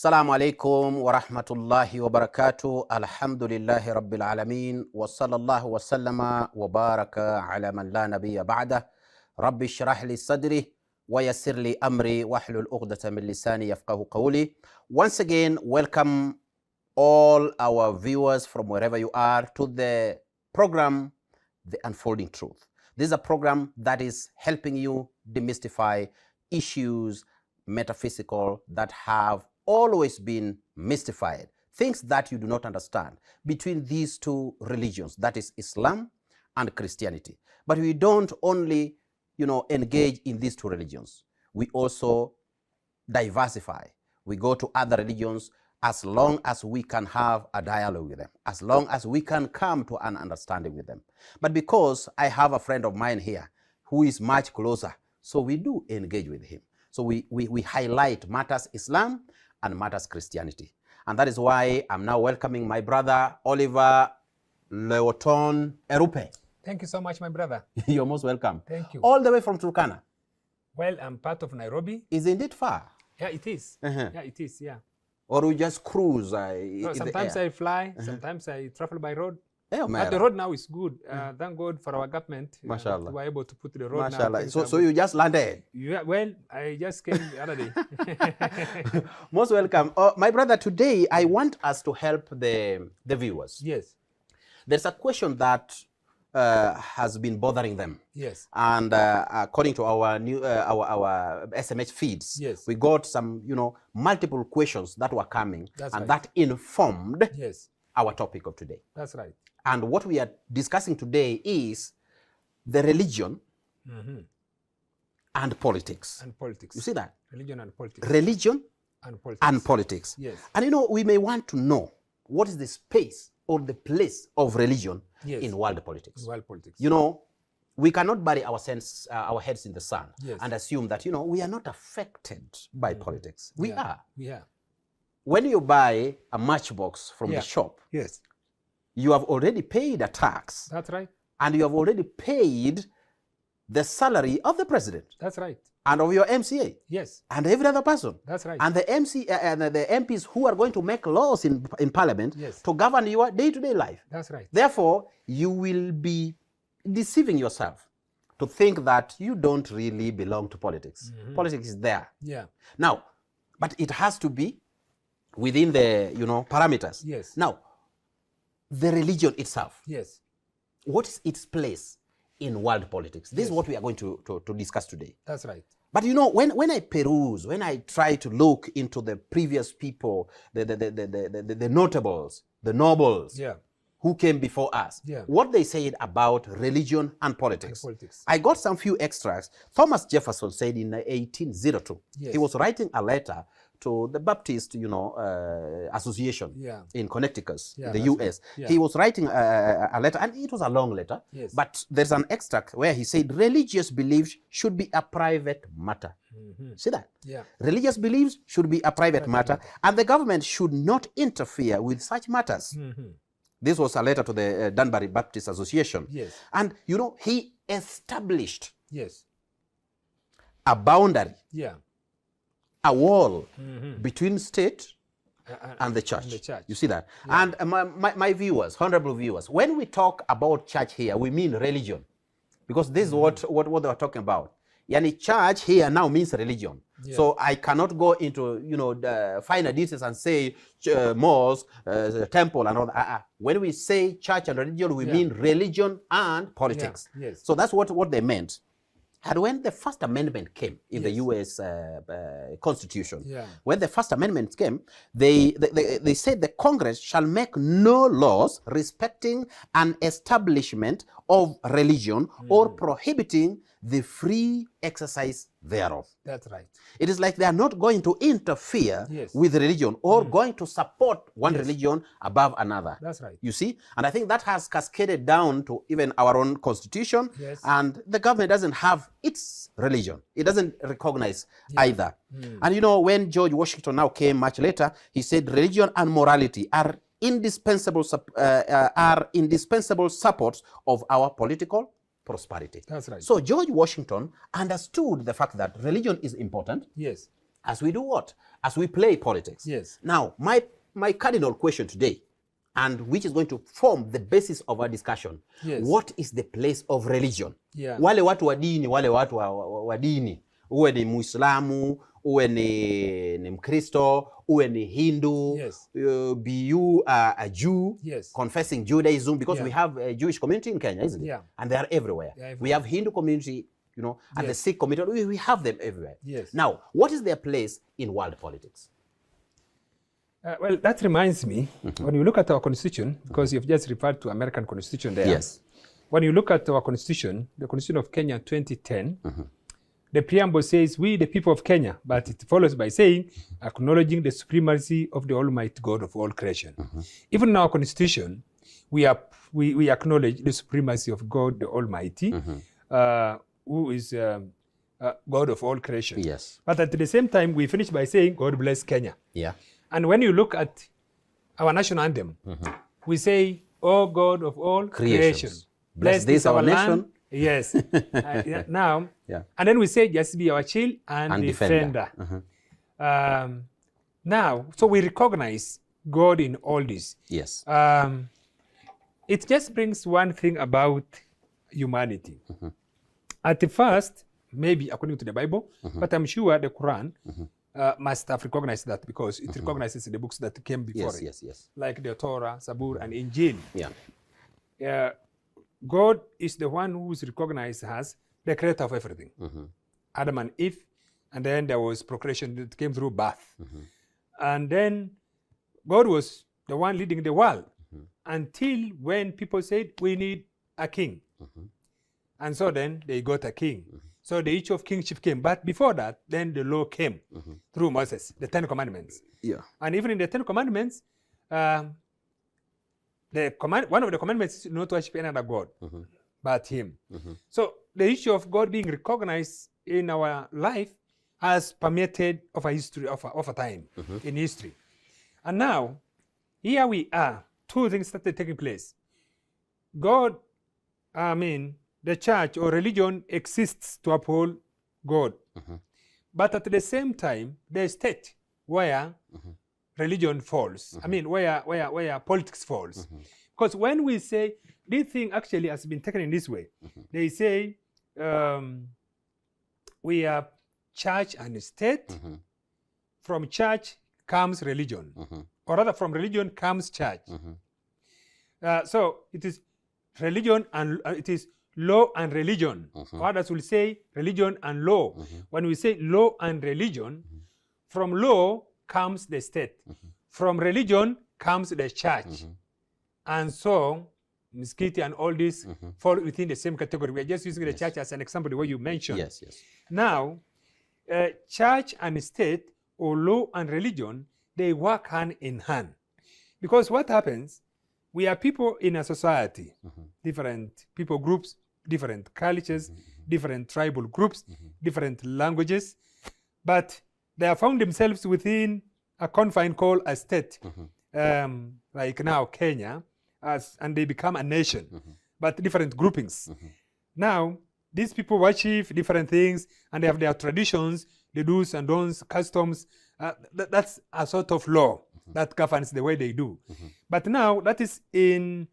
Assalamu alaikum wa rahmatullahi wa barakatuh. Alhamdulillahi rabbil alameen. Wa sallallahu wa sallama wa baraka ala man la nabiyya ba'dah. Rabbi shrah li sadri wa yassir li amri wa hlul uqdata min lisani yafqahu qawli. Once again, welcome all our viewers from wherever you are to the program, The Unfolding Truth. This is a program that is helping you demystify issues, metaphysical, that have always been mystified, things that you do not understand between these two religions, that is Islam and Christianity. But we don't only, engage in these two religions. We also diversify. We go to other religions as long as we can have a dialogue with them, as long as we can come to an understanding with them. But because I have a friend of mine here who is much closer, so we do engage with him. So we highlight matters Islam and matters Christianity. And that is why I'm now welcoming my brother, Oliver Leoton Erupe. Thank you so much, my brother. You're most welcome. Thank you. All the way from Turkana. Well, I'm part of Nairobi. Is indeed far? Yeah, it is. Yeah, it is, yeah. Or we just cruise No, sometimes I fly, sometimes I travel by road. Oh, but the road now is good. Thank God for our government. Mashallah. We were able to put the road Mashallah. now. So you just landed? Yeah, well, I just came the other day. Most welcome. My brother, today I want us to help the viewers. Yes. There's a question that has been bothering them. Yes. And according to our new our SMS feeds, yes, we got some multiple questions that were coming. That's and right. That informed yes, our topic of today. That's right. And what we are discussing today is the religion and politics. And politics. You see that? Religion and politics. Religion and politics. And politics. Yes. And we may want to know what is the space or the place of religion yes, in world politics. In world politics. We cannot bury our heads in the sand yes, and assume that, we are not affected by politics. We are. We are. When you buy a matchbox from the shop, yes, you have already paid a tax. That's right. And you have already paid the salary of the president. That's right. And of your MCA. Yes. And every other person. That's right. And the the MPs who are going to make laws in parliament yes, to govern your day-to-day life. That's right. Therefore, you will be deceiving yourself to think that you don't really belong to politics. Politics is there. Yeah. Now, but it has to be within the parameters. Yes. Now, the religion itself. Yes. What is its place in world politics? This is what we are going to discuss today. That's right. But when I peruse, when I try to look into the previous people, the notables, the nobles, yeah, who came before us, yeah, what they said about religion and politics. I got some few extracts. Thomas Jefferson said in 1802, yes, he was writing a letter to the Baptist, association in Connecticut, the US. Right. Yeah. He was writing a letter, and it was a long letter, yes, but there's an extract where he said religious beliefs should be a private matter. See that? Yeah. Religious beliefs should be a private matter, and the government should not interfere with such matters. This was a letter to the Danbury Baptist Association. Yes. And, he established yes, a boundary, yeah, a wall between state and the church. You see that? Yeah. And my viewers, honorable viewers, when we talk about church here, we mean religion. Because this is what they are talking about. Yani church here now means religion. Yeah. So I cannot go into, the finer details and say mosque, temple and all that. When we say church and religion, we mean religion and politics. Yeah. Yes. So that's what they meant. And when the First Amendment came in the U.S. Constitution, when the First Amendment came, they said the Congress shall make no laws respecting an establishment of religion or prohibiting the free exercise thereof. That's right. It is like they are not going to interfere with religion or going to support one religion above another. That's right. You see? And I think that has cascaded down to even our own constitution. Yes. And the government doesn't have its religion. It doesn't recognize either. And when George Washington now came much later, he said religion and morality are indispensable supports of our political prosperity. That's right. So George Washington understood the fact that religion is important. Yes. As we do what? As we play politics. Yes. Now, my cardinal question today, and which is going to form the basis of our discussion. Yes. What is the place of religion? Yeah. Wale watu wa dini, wale watu wa dini, uwe ni Muislamu, uwe ni Mkristo, uwe ni Hindu, yes. Be you a Jew, yes. confessing Judaism, because yeah. we have a Jewish community in Kenya, isn't it? Yeah. And they are everywhere. Yeah, everywhere. We have Hindu community, you know, and yes. the Sikh community, we have them everywhere. Yes. Now, what is their place in world politics? Well, that reminds me, when you look at our constitution, because you've just referred to American constitution there. Yes. When you look at our constitution, the constitution of Kenya 2010, the preamble says, we the people of Kenya, but it follows by saying, acknowledging the supremacy of the Almighty God of all creation. Even in our constitution, we acknowledge the supremacy of God the Almighty, who is God of all creation. Yes. But at the same time, we finish by saying, God bless Kenya. Yeah. And when you look at our national anthem, we say, oh God of all creation, bless this our nation. Land. Yes. Now, yeah. And then we say, just be our shield and defender. Now, so we recognize God in all this. Yes. It just brings one thing about humanity. At the first, maybe according to the Bible, but I'm sure the Quran must have recognized that, because it recognizes the books that came before it. Yes, yes. Like the Torah, Zabur, and Injil. Yeah. God is the one who is recognized as the creator of everything. Adam and Eve, and then there was procreation that came through birth. And then God was the one leading the world until when people said, we need a king. And so then they got a king. So the issue of kingship came. But before that, then the law came through Moses, the 10 Commandments. Yeah. And even in the 10 Commandments, one of the commandments is not to worship any other God but him. So the issue of God being recognized in our life has permeated over history, over time in history. And now, here we are, two things started taking place. God, the church or religion exists to uphold God. But at the same time, the state where religion falls, where politics falls. Because when we say, this thing actually has been taken in this way, they say, we are church and state. From church comes religion. Or rather, from religion comes church. So it is religion and it is law and religion. Others will say religion and law. When we say law and religion, from law comes the state. From religion comes the church. And so, Mosquito and all this fall within the same category. We are just using the church as an example, the way you mentioned. Yes, yes. Now, church and state, or law and religion, they work hand in hand. Because what happens, we are people in a society, different people groups, different cultures, different tribal groups, different languages, but they have found themselves within a confine called a state, like now Kenya, and they become a nation, but different groupings. Now, these people worship different things, and they have their traditions, the do's and don'ts, customs. That's a sort of law that governs the way they do. But now, that is in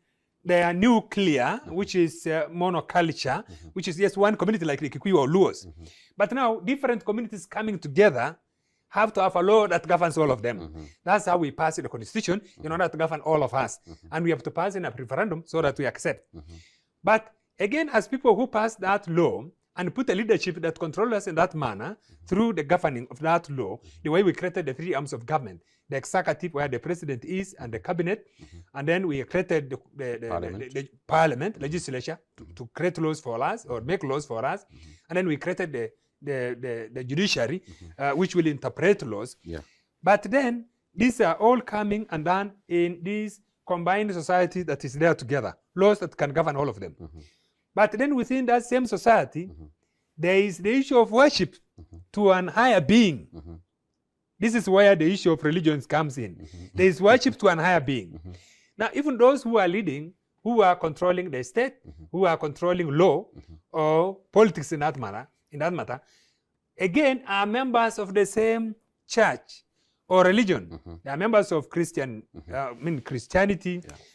their nuclear, which is monoculture, which is just one community like the Kikuyu or Luos. But now, different communities coming together have to have a law that governs all of them. That's how we pass in the constitution in order to govern all of us. And we have to pass in a referendum so that we accept. But again, as people who pass that law and put a leadership that controls us in that manner through the governing of that law, the way we created the three arms of government, the executive where the president is and the cabinet, and then we created the parliament, legislature, to create laws for us or make laws for us, and then we created the judiciary, which will interpret laws. But then these are all coming and done in this combined society that is there together, laws that can govern all of them. But then within that same society, there is the issue of worship to an higher being. This is where the issue of religions comes in. There is worship to an higher being. Now, even those who are leading, who are controlling the state, who are controlling law or politics in that matter, again, are members of the same church or religion. They are members of Christianity.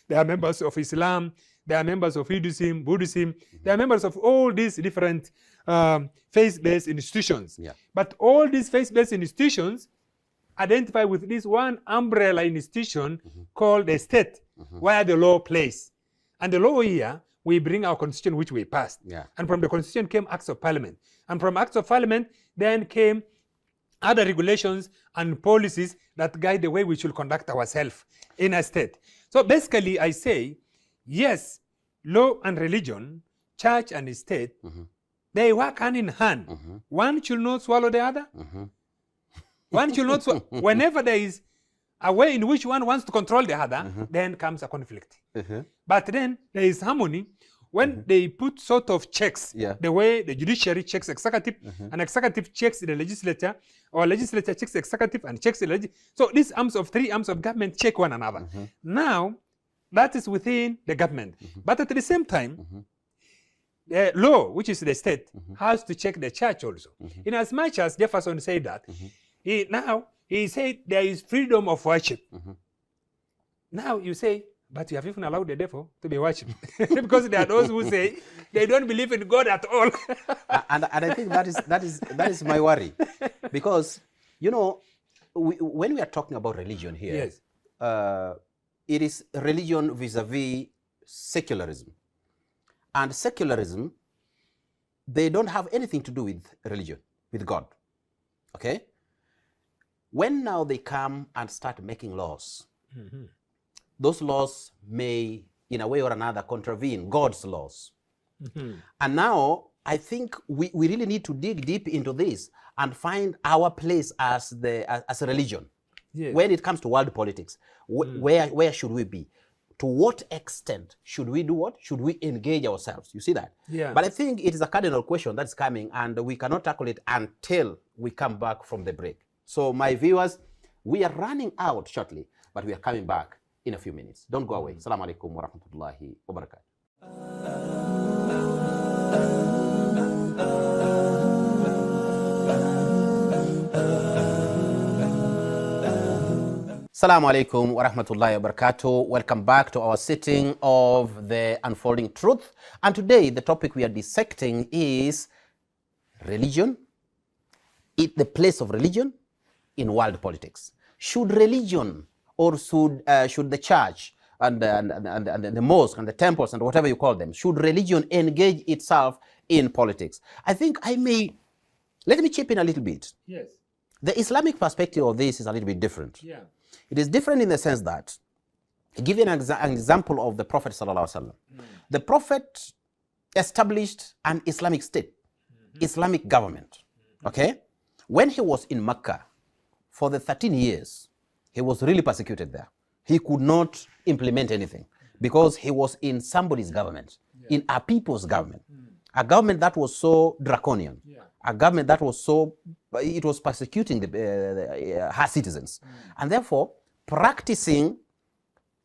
They are members of Islam. They are members of Hinduism, Buddhism. They are members of all these different faith-based institutions. But all these faith-based institutions identify with this one umbrella institution called the state, where the law plays. And the law here, we bring our constitution, which we passed. And from the constitution came acts of parliament. And from acts of parliament, then came other regulations and policies that guide the way we should conduct ourselves in a state. So basically, I say, yes, law and religion, church and state, they work hand in hand. One should not swallow the other. One should not swallow. Whenever there is a way in which one wants to control the other, then comes a conflict. But then there is harmony when they put sort of checks, the way the judiciary checks executive, and executive checks the legislature, or legislature checks the executive and checks the legislature. So these three arms of government check one another. Now, that is within the government. But at the same time, the law, which is the state, has to check the church also. In as much as Jefferson said that, he said there is freedom of worship. Now you say, but you have even allowed the devil to be worshipped. Because there are those who say they don't believe in God at all. and I think that is my worry. Because, you know, when we are talking about religion here, it is religion vis-a-vis secularism. And secularism, they don't have anything to do with religion, with God. Okay? When now they come and start making laws, those laws may, in a way or another, contravene God's laws. And now, I think we really need to dig deep into this and find our place as a religion. When it comes to world politics, where should we be? To what extent should we do what? Should we engage ourselves? You see that? But I think it is a cardinal question that's coming, and we cannot tackle it until we come back from the break. So my viewers, we are running out shortly, but we are coming back in a few minutes. Don't go away. Assalamu alaikum wa rahmatullahi wa barakatuh. Assalamu alaikum wa rahmatullahi wa barakatuh. Welcome back to our sitting of the Unfolding Truth. And today the topic we are dissecting is religion, the place of religion in world politics. Should religion, or should the church and the mosque and the temples and whatever you call them, should religion engage itself in politics? I think let me chip in a little bit. The Islamic perspective of this is a little bit different. It is different in the sense that, give you an example of the Prophet ﷺ. The Prophet established an Islamic state, Islamic government. Okay? When he was in Mecca for the 13 years, he was really persecuted there. He could not implement anything because he was in somebody's government, in a people's government, a government that was so draconian, a government that was it was persecuting her citizens. And therefore, practicing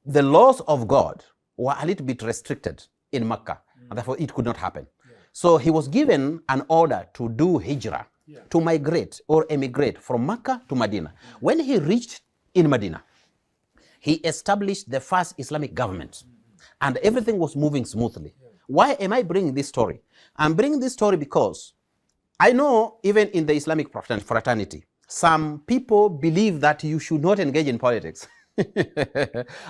the laws of God were a little bit restricted in Mecca, and therefore it could not happen. So he was given an order to do hijrah, to migrate or emigrate from Mecca to Medina. When he reached in Medina, he established the first Islamic government, and everything was moving smoothly. Why am I bringing this story? I'm bringing this story because I know even in the Islamic fraternity, some people believe that you should not engage in politics.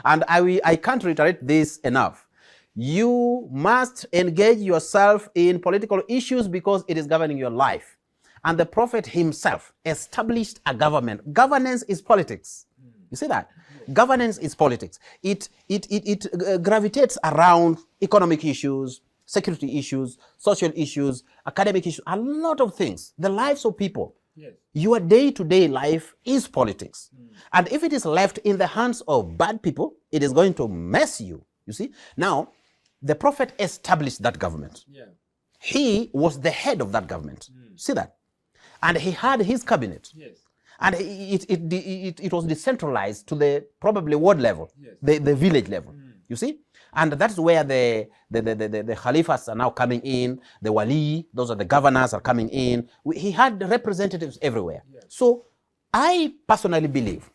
And I can't reiterate this enough. You must engage yourself in political issues because it is governing your life. And the Prophet himself established a government. Governance is politics. You see that? Governance is politics. It gravitates around economic issues, security issues, social issues, academic issues, a lot of things. The lives of people. Your day-to-day life is politics. And if it is left in the hands of bad people, it is going to mess you. You see? Now, the Prophet established that government. He was the head of that government. See that? And he had his cabinet. And it was decentralized to the probably ward level, the village level. You see? And that's where the Khalifas are now coming in, the Wali, those are the governors are coming in. He had representatives everywhere. Yes. So I personally believe,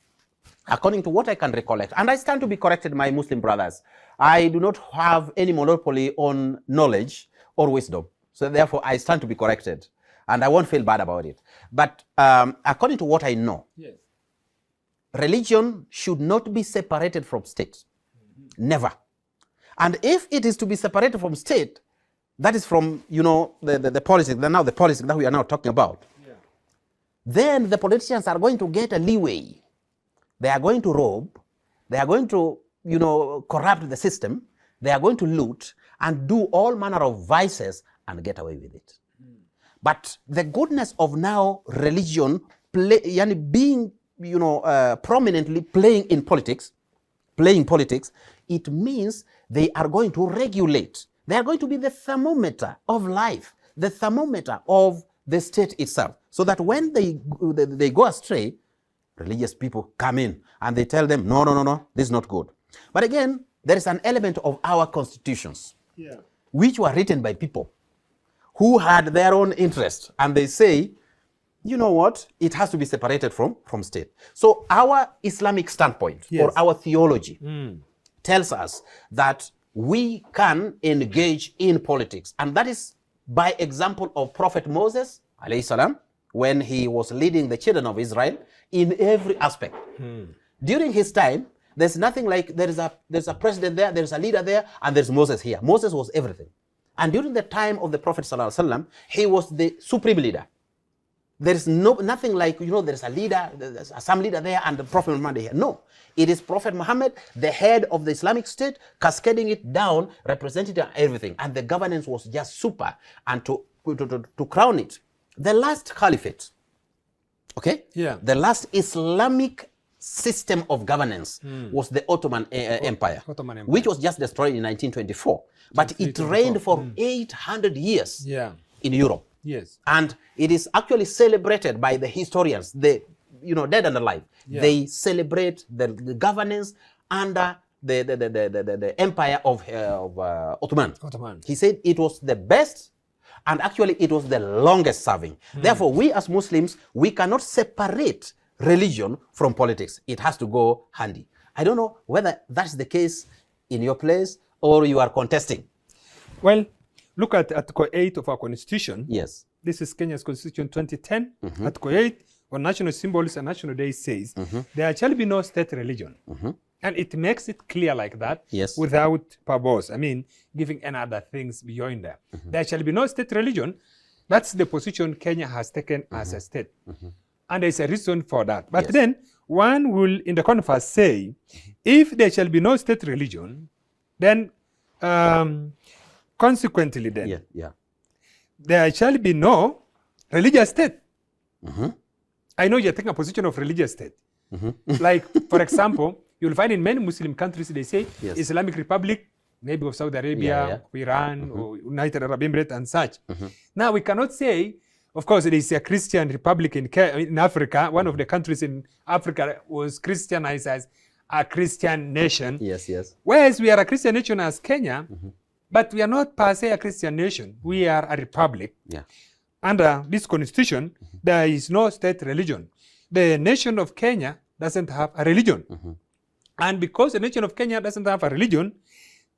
according to what I can recollect, and I stand to be corrected, my Muslim brothers, I do not have any monopoly on knowledge or wisdom. So therefore, I stand to be corrected. And I won't feel bad about it. But according to what I know, yes, religion should not be separated from state. Never. And if it is to be separated from state, that is from, the politics, now the politics that we are now talking about, yeah, then the politicians are going to get a leeway. They are going to rob. They are going to, corrupt the system. They are going to loot and do all manner of vices and get away with it. But the goodness of now religion being, prominently playing politics, it means they are going to regulate. They are going to be the thermometer of life, the thermometer of the state itself. So that when they go astray, religious people come in and they tell them, no, this is not good. But again, there is an element of our constitutions, yeah, which were written by people who had their own interest, and they say, you know what, it has to be separated from state. So our Islamic standpoint, yes, or our theology tells us that we can engage in politics. And that is by example of Prophet Moses, alayhi salam, when he was leading the children of Israel in every aspect. During his time, there's nothing like there's a president there, there's a leader there, and there's Moses here. Moses was everything. And during the time of the Prophet ﷺ, he was the supreme leader. There is nothing like, there's a leader, there's some leader there and the Prophet Muhammad here. No, it is Prophet Muhammad, the head of the Islamic State, cascading it down, representing everything. And the governance was just super. And to crown it, the last caliphate, okay? Yeah. The last Islamic system of governance was the Ottoman Empire, which was just destroyed in 1924. But it reigned for 800 years, yeah, in Europe. Yes. And it is actually celebrated by the historians, the dead and alive. Yeah. They celebrate the governance under the empire of Ottoman. He said it was the best, and actually it was the longest serving. Therefore, we as Muslims, we cannot separate religion from politics. It has to go handy. I don't know whether that's the case in your place or you are contesting. Well, look at Article 8 of our Constitution. Yes. This is Kenya's Constitution 2010. Article 8 on national symbols and national days says there shall be no state religion. And it makes it clear like that, yes, without purpose. I mean, giving any other things beyond that. There shall be no state religion. That's the position Kenya has taken as a state. And there's a reason for that. But yes, then one will, in the converse, say, if there shall be no state religion, then consequently then, there shall be no religious state. I know you're taking a position of religious state. Like, for example, you'll find in many Muslim countries, they say, yes, Islamic Republic, maybe of Saudi Arabia, Iran, or United Arab Emirates and such. Now, we cannot say, of course, there is a Christian republic in Africa. One of the countries in Africa was Christianized as a Christian nation. Yes, yes. Whereas we are a Christian nation as Kenya, but we are not per se a Christian nation. We are a republic. Yeah. Under this constitution, there is no state religion. The nation of Kenya doesn't have a religion. And because the nation of Kenya doesn't have a religion,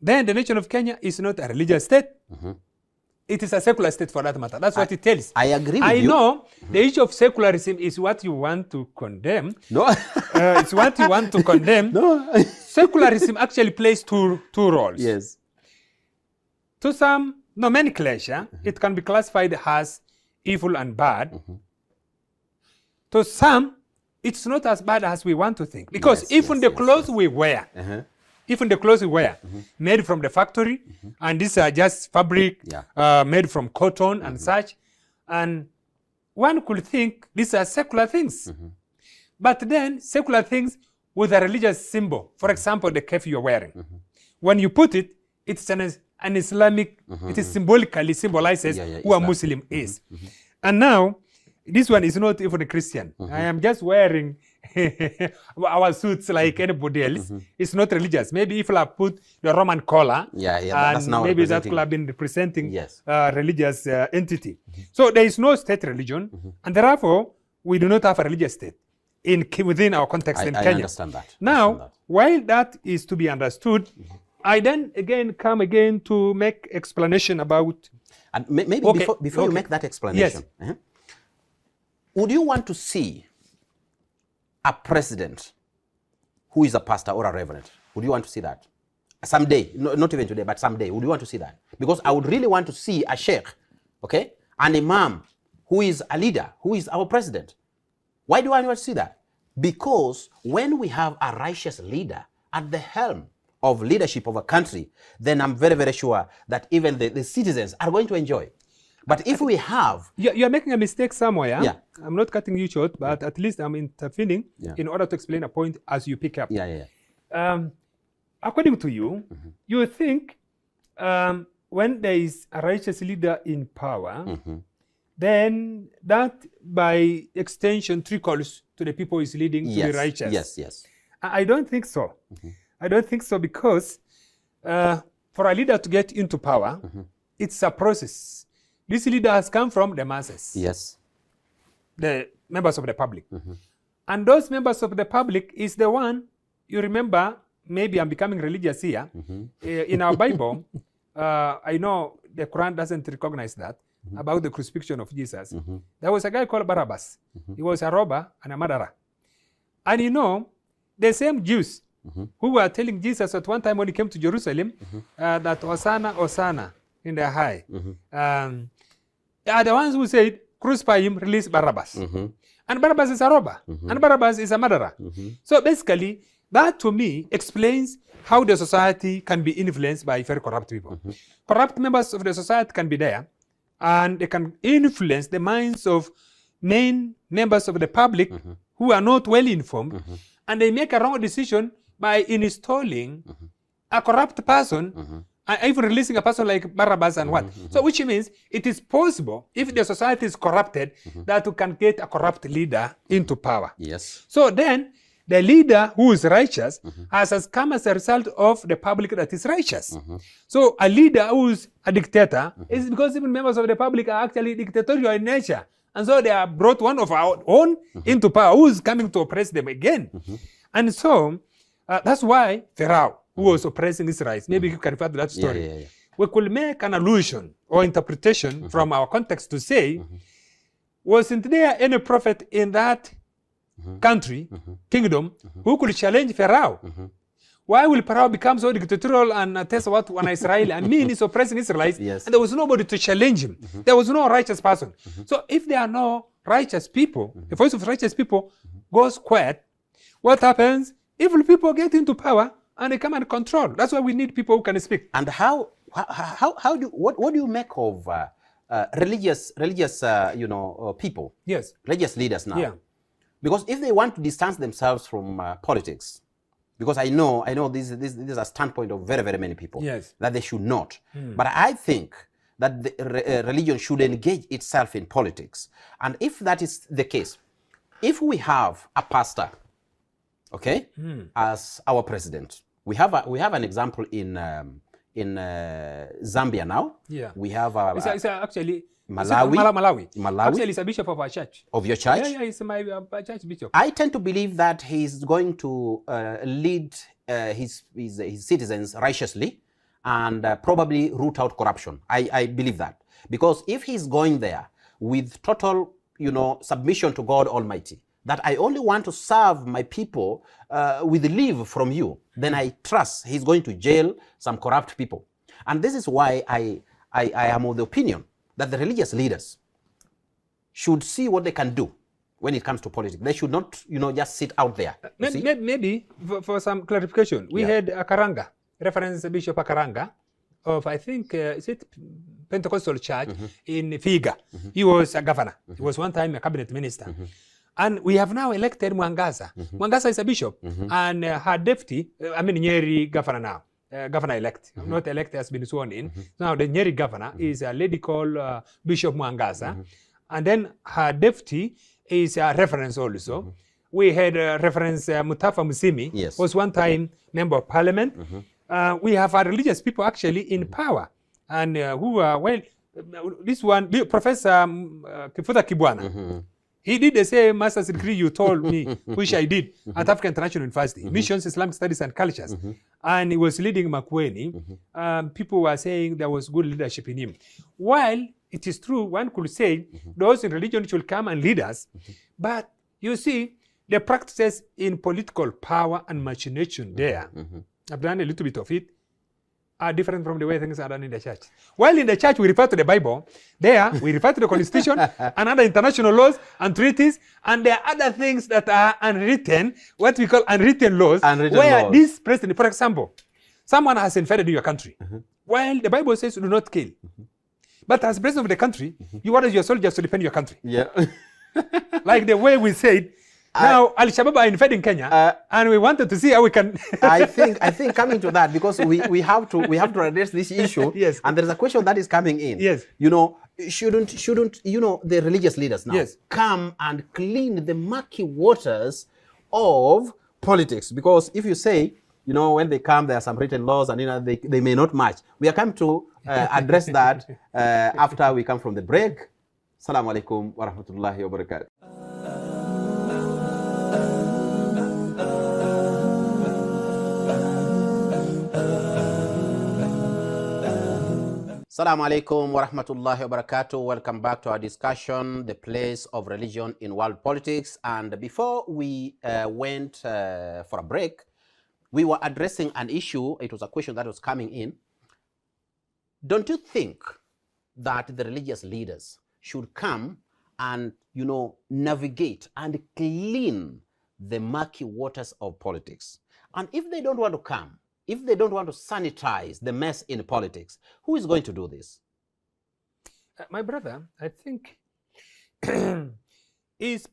then the nation of Kenya is not a religious state. It is a secular state for that matter. That's what it tells. I agree with you. I know the issue of secularism is what you want to condemn. No. It's what you want to condemn. No. Secularism actually plays two roles. Yes. To some nomenclature, it can be classified as evil and bad. To some, it's not as bad as we want to think. Because even the clothes we wear, even the clothes we wear, made from the factory, and these are just fabric made from cotton and such. And one could think these are secular things. But then secular things with a religious symbol, for example, the kef you're wearing. When you put it, it's an Islamic, it is symbolically symbolizes who a Muslim is. And now, this one is not even a Christian. I am just wearing our suits like anybody else. It's not religious. Maybe if I put the Roman collar, that's now maybe that could have been representing yes. Religious entity. So there is no state religion, and therefore we do not have a religious state within our context in Kenya. I understand that. Now, while that is to be understood, I then come again to make explanation about. And maybe before you make that explanation, yes. Would you want to see a president who is a pastor or a reverend? Would you want to see that? Someday, not even today, but someday, would you want to see that? Because I would really want to see a sheikh, okay, an imam who is a leader, who is our president. Why do I want to see that? Because when we have a righteous leader at the helm of leadership of a country, then I'm very, very sure that even the citizens are going to enjoy. But if we have... You're making a mistake somewhere. Yeah. I'm not cutting you short, but at least I'm intervening in order to explain a point as you pick up. According to you, you think when there is a righteous leader in power, then that by extension trickles to the people he's leading to be righteous. Yes. I don't think so. I don't think so because for a leader to get into power, it's a process. This leader has come from the masses. Yes. The members of the public. And those members of the public is the one, you remember, maybe I'm becoming religious here. In our Bible, I know the Quran doesn't recognize that, about the crucifixion of Jesus. There was a guy called Barabbas. He was a robber and a murderer. And you know, the same Jews who were telling Jesus at one time when he came to Jerusalem that Hosanna, Hosanna in the high. Are the ones who said, crucify him, release Barabbas. And Barabbas is a robber. And Barabbas is a murderer. So basically, that to me explains how the society can be influenced by very corrupt people. Corrupt members of the society can be there, and they can influence the minds of main members of the public who are not well informed, and they make a wrong decision by installing a corrupt person, even releasing a person like Barabbas and what. So which means it is possible, if the society is corrupted, that you can get a corrupt leader into power. Yes. So then, the leader who is righteous has come as a result of the public that is righteous. So a leader who is a dictator is because even members of the public are actually dictatorial in nature. And so they are brought one of our own into power who is coming to oppress them again. And so that's why Pharaoh, who was oppressing Israel, maybe you can refer to that story. We could make an allusion or interpretation from our context to say, wasn't there any prophet in that country, kingdom, who could challenge Pharaoh? Why will Pharaoh become so dictatorial and test what one Israel and mean is oppressing Israelites? And there was nobody to challenge him. There was no righteous person. So if there are no righteous people, the voice of righteous people goes quiet, what happens? Evil people get into power and they come and control. That's why we need people who can speak. And what do you make of religious people? Yes. Religious leaders now. Because if they want to distance themselves from politics, because I know this is a standpoint of very, very many people, that they should not. But I think that the religion should engage itself in politics. And if that is the case, if we have a pastor, okay, as our president, we have an example in Zambia now. We have it's actually Malawi. Actually, he's a bishop of our church. Of your church? Yeah, he's my church bishop. I tend to believe that he's going to lead his citizens righteously and probably root out corruption. I believe that. Because if he's going there with total, submission to God Almighty, that I only want to serve my people with leave from you, then I trust he's going to jail some corrupt people. And this is why I am of the opinion that the religious leaders should see what they can do when it comes to politics. They should not, just sit out there. Maybe for some clarification, we had Akaranga, reference Bishop Akaranga of, I think, is it Pentecostal Church in Figa. He was a governor. He was one time a cabinet minister. And we have now elected Mwangaza. Mwangaza is a bishop. And her deputy, Nyeri governor now. Governor-elect, not elected, has been sworn in. Now the Nyeri governor is a lady called Bishop Mwangaza. And then her deputy is a reference also. we had reference Mutafa Musimi, Yes. was one time member of parliament. We have our religious people actually in power, and who are, well, this one, Professor Kifuta Kibwana, he did the same master's degree you told me, which I did at African International University, Missions, Islamic Studies and Cultures. And he was leading Makweni. People were saying there was good leadership in him. While it is true, one could say those in religion should come and lead us. But you see, the practices in political power and machination there, I've done a little bit of it, are different from the way things are done in the church. While in the church we refer to the Bible, there we refer to the Constitution and other international laws and treaties, and there are other things that are unwritten, what we call unwritten laws, where this president, for example, someone has invaded your country. While the Bible says do not kill. But as president of the country, you order your soldiers to defend your country. Yeah. Like the way we said, now Al-Shabaab are invading Kenya, and we wanted to see how we can. I think coming to that, because we have to address this issue. Yes. And there is a question that is coming in. Yes. You know, shouldn't the religious leaders now come and clean the murky waters of politics? Because if you say, when they come, there are some written laws, and they may not match. We are coming to address that after we come from the break. Assalamu alaikum wa rahmatullahi wa barakatuh. Assalamu alaikum wa rahmatullahi wa barakatuh. Welcome back to our discussion, the place of religion in world politics. And before we went for a break, we were addressing an issue. It was a question that was coming in. Don't you think that the religious leaders should come and, navigate and clean the murky waters of politics? And if they don't want to come, if they don't want to sanitize the mess in politics, who is going to do this? My brother, I think, is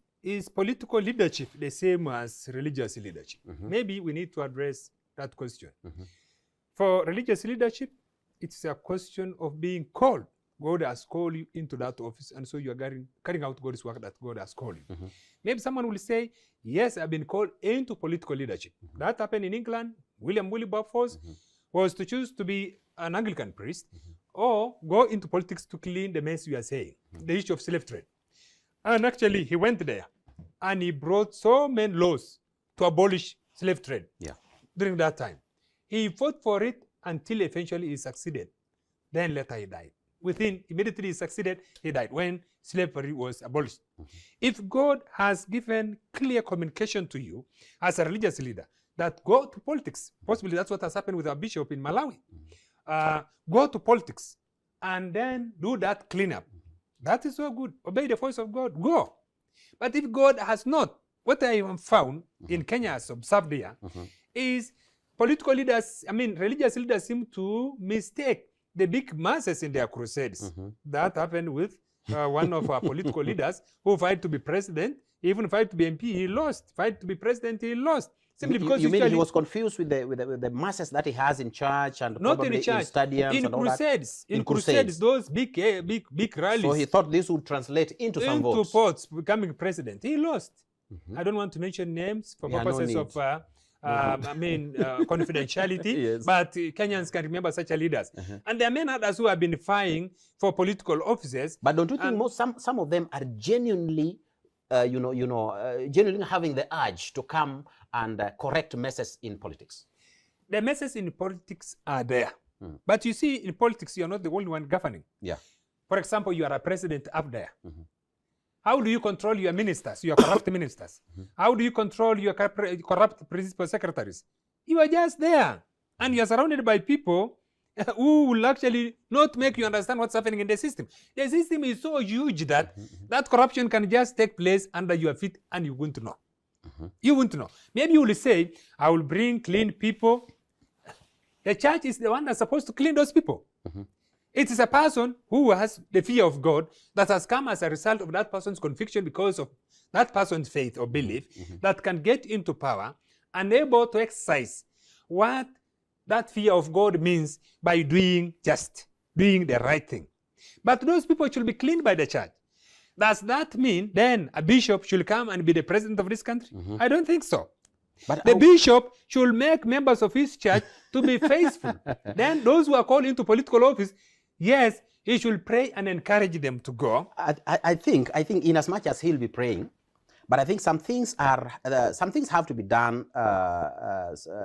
political leadership the same as religious leadership? Maybe we need to address that question. For religious leadership, it's a question of being called. God has called you into that office, and so you are carrying out God's work that God has called you. Maybe someone will say, yes, I've been called into political leadership. That happened in England. William Wilberforce was to choose to be an Anglican priest or go into politics to clean the mess you are saying, the issue of slave trade. And actually, he went there and he brought so many laws to abolish slave trade during that time. He fought for it until eventually he succeeded. Then later he died. Immediately he succeeded, he died when slavery was abolished. If God has given clear communication to you as a religious leader, that go to politics, possibly that's what has happened with our bishop in Malawi. Go to politics and then do that cleanup. That is so good. Obey the voice of God. Go. But if God has not, what I have found in Kenya as observed here is political leaders, religious leaders seem to mistake the big masses in their crusades. That happened with one of our political leaders who fight to be president, even fight to be MP, he lost. Fight to be president, he lost. Simply because you mean he was confused with the masses that he has in church and not probably in church, stadiums in and all crusades, that? In crusades, those big rallies. So he thought this would translate into some votes. Into votes, becoming president. He lost. I don't want to mention names for purposes of confidentiality, but Kenyans can remember such leaders. And there are many others who have been vying for political offices. But don't you think some of them are genuinely genuinely having the urge to come and correct messes in politics? The messes in politics are there. But you see, in politics, you're not the only one governing. Yeah. For example, you are a president up there. How do you control your ministers, your corrupt ministers? How do you control your corrupt principal secretaries? You are just there. And you are surrounded by people who will actually not make you understand what's happening in the system. The system is so huge that that corruption can just take place under your feet and you won't know. You won't know. Maybe you will say, I will bring clean people. The church is the one that's supposed to clean those people. It is a person who has the fear of God that has come as a result of that person's conviction because of that person's faith or belief that can get into power and able to exercise what that fear of God means by doing the right thing. But those people should be cleaned by the church. Does that mean then a bishop should come and be the president of this country? I don't think so. But the bishop should make members of his church to be faithful. Then those who are called into political office, yes, he should pray and encourage them to go. I think in as much as he'll be praying, but I think some things have to be done.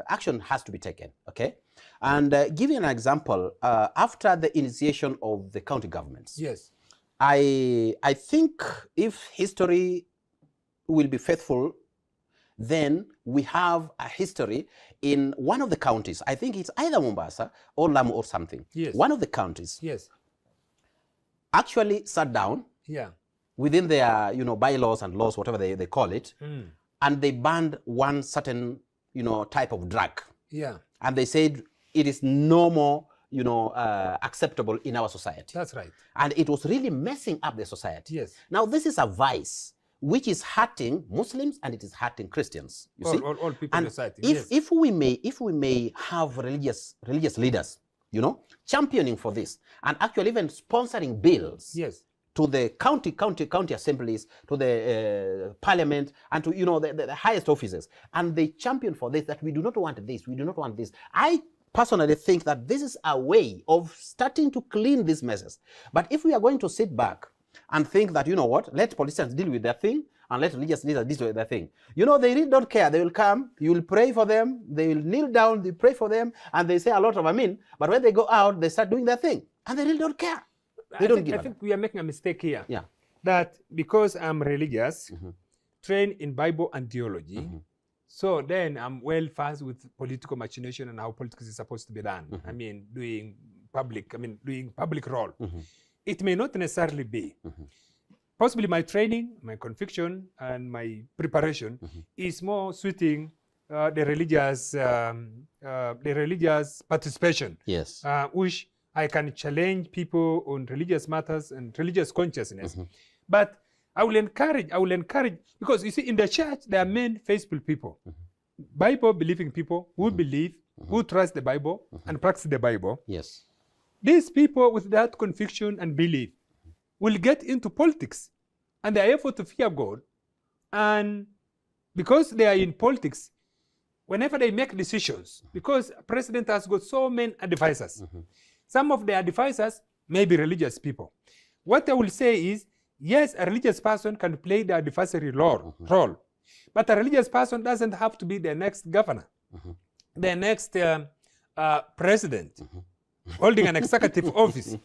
Action has to be taken. Okay, and give you an example. After the initiation of the county governments, yes, I think if history will be faithful, then we have a history in one of the counties. I think it's either Mombasa or Lamu or something. Yes. One of the counties. Yes. Actually sat down. Yeah. Within their, bylaws and laws, whatever they call it, and they banned one certain, type of drug. Yeah. And they said it is no more, acceptable in our society. That's right. And it was really messing up the society. Yes. Now, this is a vice which is hurting Muslims and it is hurting Christians. You see? All people and in society. If we may have religious leaders, championing for this and actually even sponsoring bills. Yes. To the county assemblies, to the parliament, and to the highest offices, and they champion for this, that we do not want this, we do not want this. I personally think that this is a way of starting to clean these messes. But if we are going to sit back and think that, let politicians deal with their thing and let religious leaders deal with their thing, they really don't care. They will come, you will pray for them, they will kneel down, they pray for them, and they say a lot of amen, but when they go out, they start doing their thing, and they really don't care. I think we are making a mistake here. Yeah. That because I'm religious, trained in Bible and theology, so then I'm well versed with political machination and how politics is supposed to be done. I mean, doing public role. It may not necessarily be. Possibly my training, my conviction, and my preparation is more suiting the religious participation. Yes. Which I can challenge people on religious matters and religious consciousness. But I will encourage, because you see, in the church, there are many faithful people, Bible-believing people who believe, who trust the Bible and practice the Bible. Yes. These people with that conviction and belief will get into politics and they are able to fear God. And because they are in politics, whenever they make decisions, because president has got so many advisors, some of the advisors may be religious people. What I will say is, yes, a religious person can play the advisory role, but a religious person doesn't have to be the next governor, the next president, holding an executive office.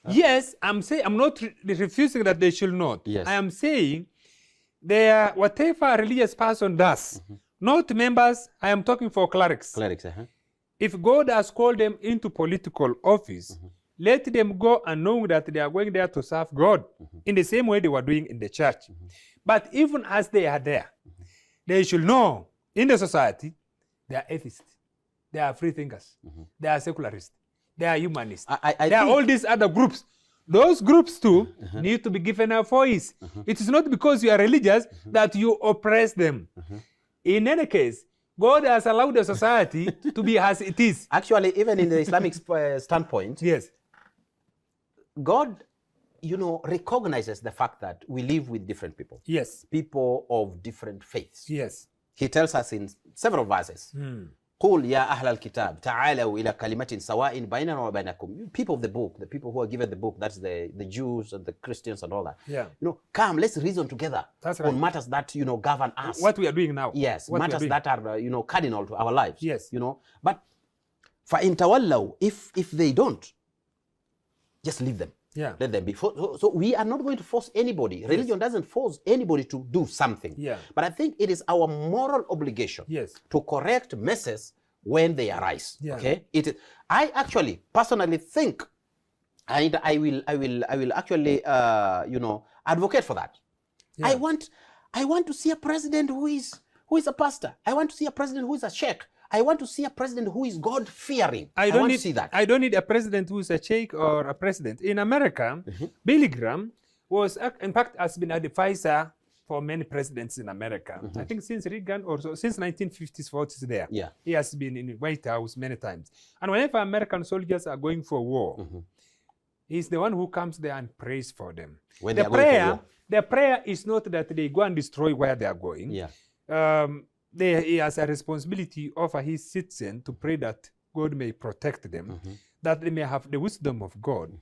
Yes, I'm not refusing that they should not. Yes. I am saying whatever a religious person does, not members, I am talking for clerics. Clerics, If God has called them into political office, let them go and know that they are going there to serve God in the same way they were doing in the church. But even as they are there, they should know in the society, they are atheists, they are free thinkers, they are secularists, they are humanists. There are all these other groups. Those groups too need to be given a voice. It is not because you are religious that you oppress them. In any case, God has allowed the society to be as it is. Actually, even in the Islamic standpoint, yes, God, recognizes the fact that we live with different people. Yes. People of different faiths. Yes. He tells us in several verses, قُلْ يَا أَهْلَ الْكِتَابِ تَعَالَوْا إِلَى كَلِمَةٍ سَوَاءٍ بَيْنَنَا وَبَيْنَكُمْ. People of the book, the people who are given the book, that's the Jews and the Christians and all that. Yeah. Come, let's reason together on matters that, govern us. What we are doing now. Yes, matters that are, cardinal to our lives. Yes. But فَإِن تَوَلَّوْا, if they don't, just leave them. Yeah. Let them be. So we are not going to force anybody. Religion doesn't force anybody to do something. Yeah. But I think it is our moral obligation to correct messes when they arise. Yeah. Okay. I actually personally think, and I will actually advocate for that. Yeah. I want to see a president who is a pastor. I want to see a president who is a sheikh. I want to see a president who is God-fearing. I want to see that. I don't need a president who is a sheikh or a president. In America, Billy Graham was, in fact, has been an advisor for many presidents in America. I think since Reagan or so, since 1950s, 40s there. Yeah. He has been in the White House many times. And whenever American soldiers are going for war, He's the one who comes there and prays for them. When they are going for war. The prayer is not that they go and destroy where they are going. Yeah. He has a responsibility over his citizen to pray that God may protect them, that they may have the wisdom of God.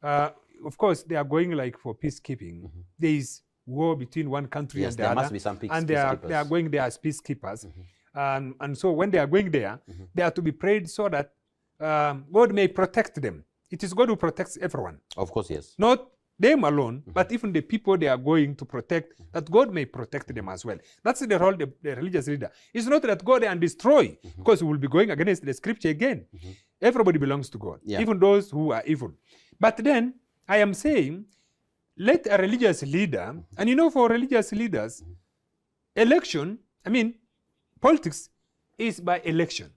Of course, they are going like for peacekeeping. There is war between one country and the other. There must be some and they are going there as peacekeepers. And so when they are going there, they are to be prayed so that God may protect them. It is God who protects everyone. Of course, yes. Not them alone, but even the people they are going to protect, that God may protect them as well. That's the role of the religious leader. It's not that go there and destroy, because we will be going against the scripture again. Everybody belongs to God, even those who are evil. But then, I am saying, let a religious leader, and you know, for religious leaders, politics is by election.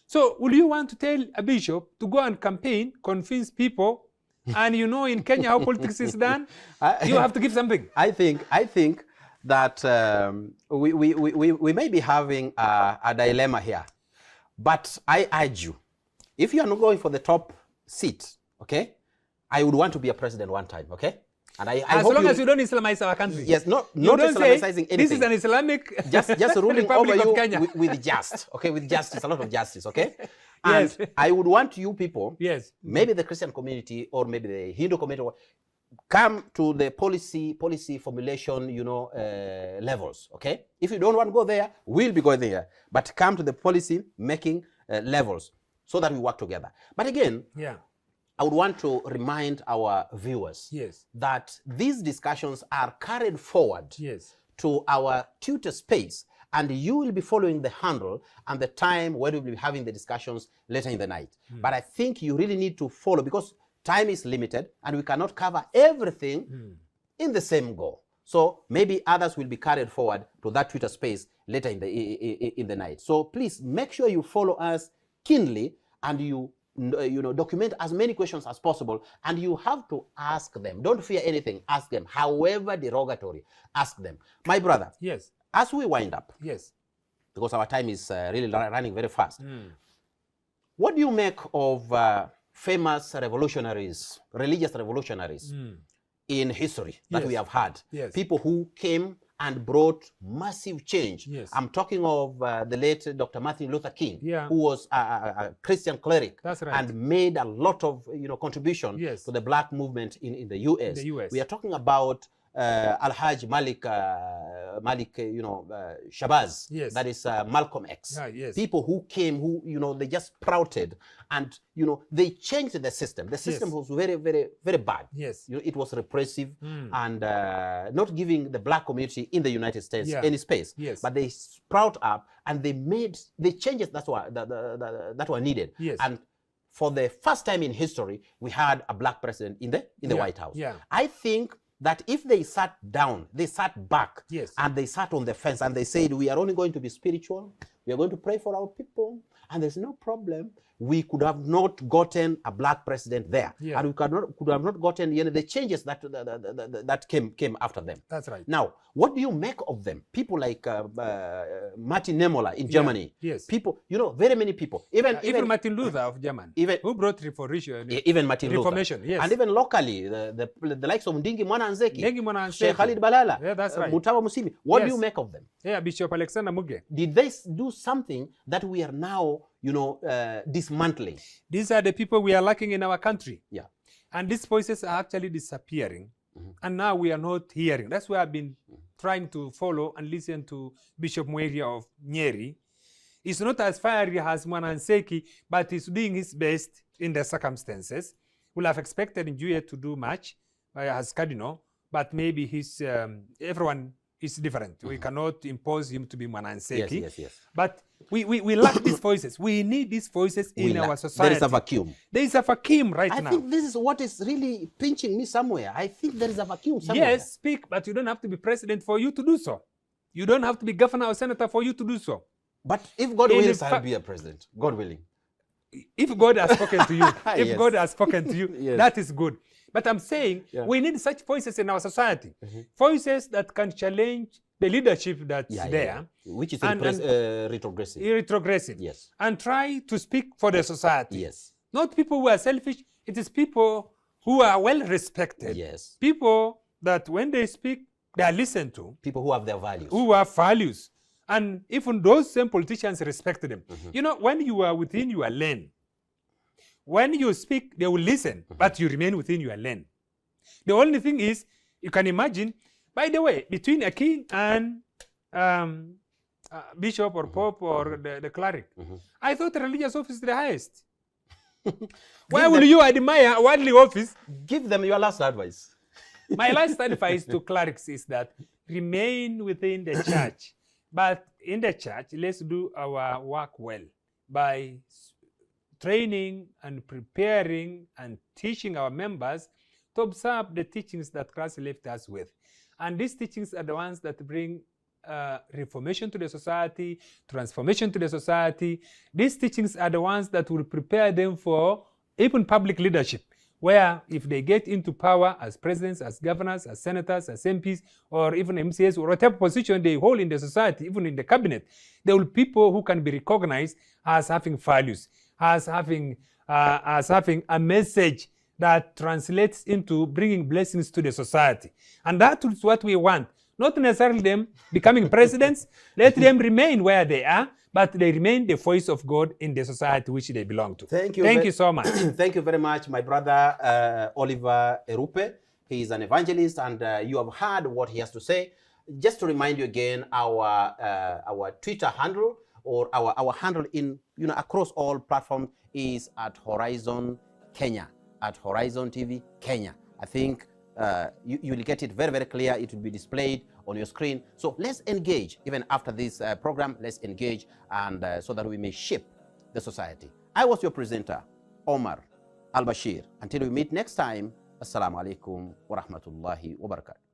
So will you want to tell a bishop to go and campaign, convince people, and you know in Kenya how politics is done? You have to give something. I think that we may be having a dilemma here. But I urge you, if you are not going for the top seat, okay, I would want to be a president one time, okay? And I as hope long as you don't Islamize our country. Yes, not Islamicizing anything. This is an Islamic just ruling over you with with justice, a lot of justice, okay? And yes. I would want you people, yes, maybe the Christian community or maybe the Hindu community, come to the policy formulation, levels, okay? If you don't want to go there, we'll be going there. But come to the policy making levels so that we work together. But again, I would want to remind our viewers that these discussions are carried forward to our Twitter space, and you will be following the handle and the time when we will be having the discussions later in the night. But I think you really need to follow, because time is limited and we cannot cover everything in the same go. So maybe others will be carried forward to that Twitter space later in the night. So please make sure you follow us keenly, and you document as many questions as possible, and you have to ask them. Don't fear anything. Ask them, however derogatory. Ask them. My brother. Yes. As we wind up. Yes. Because our time is really running very fast. What do you make of famous revolutionaries, religious revolutionaries in history that we have had? People who came and brought massive change. I'm talking of the late Dr. Martin Luther King, who was a Christian cleric. That's right. And made a lot of contribution to the black movement in the US. We are talking about Al-Hajj Malik Shabazz, that is Malcolm X. People who came, who they just sprouted, and they changed the system. The system was very, very, very bad. It was repressive and not giving the black community in the United States any space. But they sprout up and they made the changes that were needed. And for the first time in history, we had a black president in the White House. I think that if they sat down, they sat back, and they sat on the fence, and they said, we are only going to be spiritual, we are going to pray for our people, and there's no problem, we could have not gotten a black president there. And we could have not gotten the changes that came after them. That's right. Now, what do you make of them? People like Martin Niemöller in Germany. People, very many people. Even Martin Luther of Germany, who brought reformation. Even Martin Reformation, Luther. And even locally, the likes of Ndingi Mwana Nzeki, Sheikh Khalid Balala, that's right. Mutawa Musimi. What do you make of them? Bishop Alexander Muge. Did they do something that we are now dismantling? These are the people we are lacking in our country. And these voices are actually disappearing. And now we are not hearing. That's why I've been trying to follow and listen to Bishop Mweria of Nyeri. He's not as fiery as Mwananseki, but he's doing his best in the circumstances. We'll have expected Njuye to do much as cardinal, but maybe everyone is different. We cannot impose him to be Mwananseki. But we lack these voices. We need these voices in our society. There is a vacuum. There is a vacuum now. I think this is what is really pinching me somewhere. I think there is a vacuum somewhere. Yes, speak, but you don't have to be president for you to do so. You don't have to be governor or senator for you to do so. But if God wills, I'll be a president. God willing. If God has spoken to you, God has spoken to you, that is good. But I'm saying we need such voices in our society. Voices that can challenge the leadership that's there. Which is retrogressive. Retrogressive. And try to speak for the society. Yes. Not people who are selfish. It is people who are well respected. Yes. People that when they speak, they are listened to. People who have their values. Who have values. And even those same politicians respect them. You know, when you are within your lane, when you speak, they will listen, but you remain within your lane. The only thing is, you can imagine, by the way, between a king and bishop or pope or the cleric, I thought the religious office is the highest. Why will you admire a worldly office? Give them your last advice. My last advice to clerics is that remain within the church. But in the church, let's do our work well by training and preparing and teaching our members to observe the teachings that Christ left us with. And these teachings are the ones that bring reformation to the society, transformation to the society. These teachings are the ones that will prepare them for even public leadership, where if they get into power as presidents, as governors, as senators, as MPs, or even MCAs, or whatever position they hold in the society, even in the cabinet, there will be people who can be recognized as having values, as having a message that translates into bringing blessings to the society. And that is what we want. Not necessarily them becoming presidents. Let them remain where they are, but they remain the voice of God in the society which they belong to. Thank you. Thank you so much. Thank you very much, my brother Oliver Erupe. He is an evangelist, and you have heard what he has to say. Just to remind you again, our Twitter handle or our handle in across all platforms is at Horizon Kenya, at Horizon TV Kenya. I think you will get it very, very clear. It will be displayed on your screen. So let's engage. Even after this program, let's engage, and so that we may shape the society. I was your presenter, Omar Al-Bashir. Until we meet next time, Assalamu alaikum wa rahmatullahi wa barakatuh.